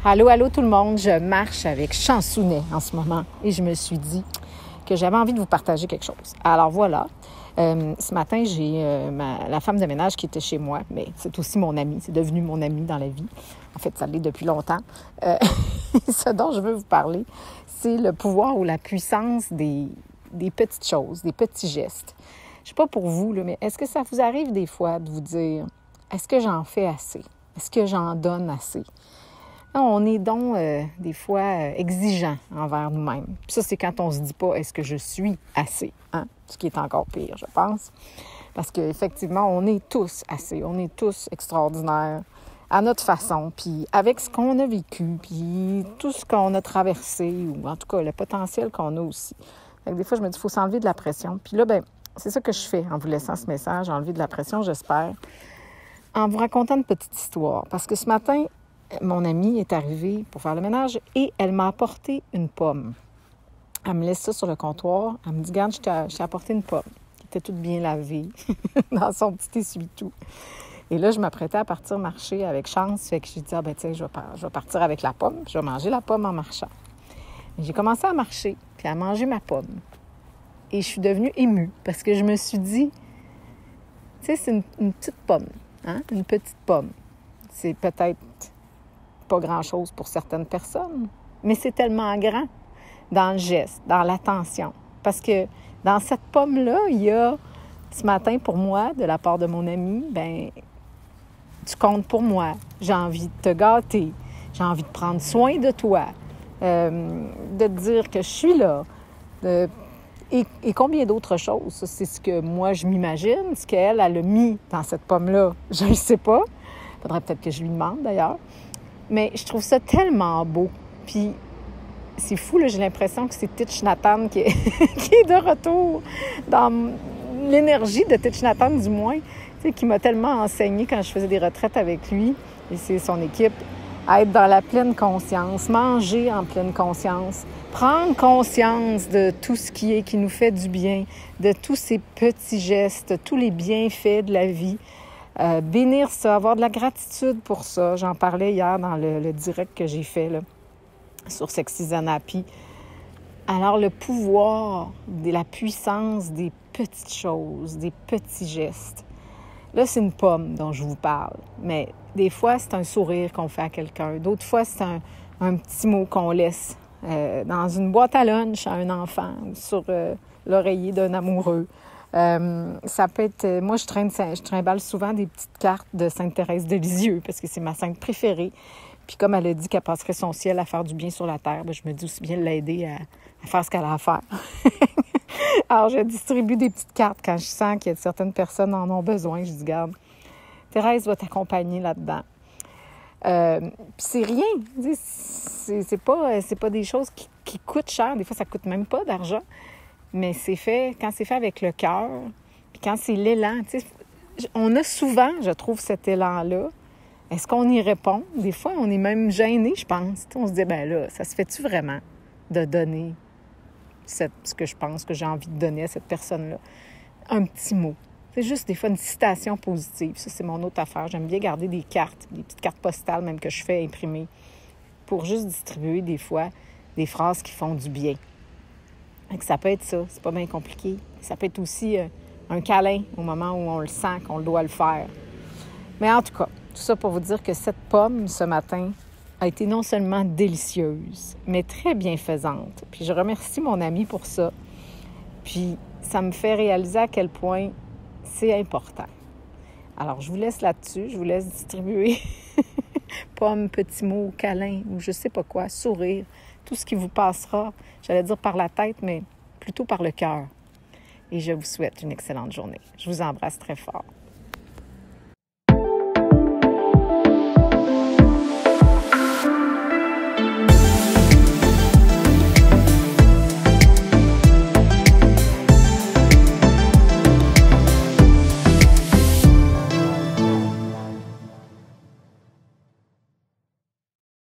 Allô, allô tout le monde, je marche avec Chansonnet en ce moment et je me suis dit que j'avais envie de vous partager quelque chose. Alors voilà, ce matin, j'ai la femme de ménage qui était chez moi, mais c'est aussi mon amie, c'est devenu mon amie dans la vie. En fait, ça l'est depuis longtemps. Ce dont je veux vous parler, c'est le pouvoir ou la puissance des petites choses, des petits gestes. Je ne sais pas pour vous, là, mais est-ce que ça vous arrive des fois de vous dire « Est-ce que j'en fais assez? Est-ce que j'en donne assez? » On est donc des fois exigeants envers nous-mêmes. Puis ça, c'est quand on se dit pas « Est-ce que je suis assez? » Ce qui est encore pire, je pense. Parce qu'effectivement, on est tous assez. On est tous extraordinaires à notre façon. Puis avec ce qu'on a vécu, puis tout ce qu'on a traversé, ou en tout cas le potentiel qu'on a aussi. Donc, des fois, je me dis, il faut s'enlever de la pression. Puis là, c'est ça que je fais en vous laissant ce message, enlever de la pression, j'espère, en vous racontant une petite histoire. Parce que ce matin, mon amie est arrivée pour faire le ménage et elle m'a apporté une pomme. Elle me laisse ça sur le comptoir. Elle me dit, regarde, je t'ai apporté une pomme qui était toute bien lavée dans son petit essuie-tout. Et là, je m'apprêtais à partir marcher avec Chance. Fait que j'ai dit, tiens, je vais partir avec la pomme. Je vais manger la pomme en marchant. J'ai commencé à marcher puis à manger ma pomme. Et je suis devenue émue parce que je me suis dit, tu sais, c'est une petite pomme, une petite pomme. C'est peut-être pas grand-chose pour certaines personnes, mais c'est tellement grand dans le geste, dans l'attention. Parce que dans cette pomme-là, il y a, ce matin, pour moi, de la part de mon ami, tu comptes pour moi. J'ai envie de te gâter. J'ai envie de prendre soin de toi. De te dire que je suis là. Et combien d'autres choses. Ça, c'est ce que moi, je m'imagine. Ce qu'elle a mis dans cette pomme-là, je ne sais pas. Il faudrait peut-être que je lui demande, d'ailleurs. Mais je trouve ça tellement beau. Puis, c'est fou, là, j'ai l'impression que c'est Thich Nhat Hanh qui est de retour dans l'énergie de Thich Nhat Hanh, du moins, qui m'a tellement enseigné quand je faisais des retraites avec lui, et c'est son équipe, à être dans la pleine conscience, manger en pleine conscience, prendre conscience de tout ce qui nous fait du bien, de tous ces petits gestes, tous les bienfaits de la vie. Bénir ça, avoir de la gratitude pour ça. J'en parlais hier dans le direct que j'ai fait là, sur Sexy Zanapi. Alors, le pouvoir, la puissance des petites choses, des petits gestes. Là, c'est une pomme dont je vous parle, mais des fois, c'est un sourire qu'on fait à quelqu'un. D'autres fois, c'est un petit mot qu'on laisse dans une boîte à lunch à un enfant ou sur l'oreiller d'un amoureux. Ça peut être... Moi, je trimballe souvent des petites cartes de Sainte-Thérèse de Lisieux parce que c'est ma sainte préférée. Puis comme elle a dit qu'elle passerait son ciel à faire du bien sur la terre, je me dis aussi bien de l'aider à faire ce qu'elle a à faire. Alors, je distribue des petites cartes quand je sens qu'il y a certaines personnes en ont besoin. Je dis, garde, Thérèse va t'accompagner là-dedans. Puis c'est rien. C'est pas des choses qui coûtent cher. Des fois, ça coûte même pas d'argent. Mais quand c'est fait avec le cœur, puis quand c'est l'élan, on a souvent, je trouve, cet élan-là. Est-ce qu'on y répond? Des fois, on est même gêné, je pense. On se dit, là, ça se fait-tu vraiment de donner ce que je pense que j'ai envie de donner à cette personne-là? Un petit mot. C'est juste des fois une citation positive. Ça, c'est mon autre affaire. J'aime bien garder des cartes, des petites cartes postales même que je fais imprimer pour juste distribuer des fois des phrases qui font du bien. Et que ça peut être ça, c'est pas bien compliqué. Ça peut être aussi un câlin au moment où on le sent, qu'on doit le faire. Mais en tout cas, tout ça pour vous dire que cette pomme, ce matin, a été non seulement délicieuse, mais très bienfaisante. Puis je remercie mon ami pour ça. Puis ça me fait réaliser à quel point c'est important. Alors, je vous laisse là-dessus. Je vous laisse distribuer pomme, petits mots, câlin ou je sais pas quoi, sourire, tout ce qui vous passera, j'allais dire par la tête, mais plutôt par le cœur. Et je vous souhaite une excellente journée. Je vous embrasse très fort.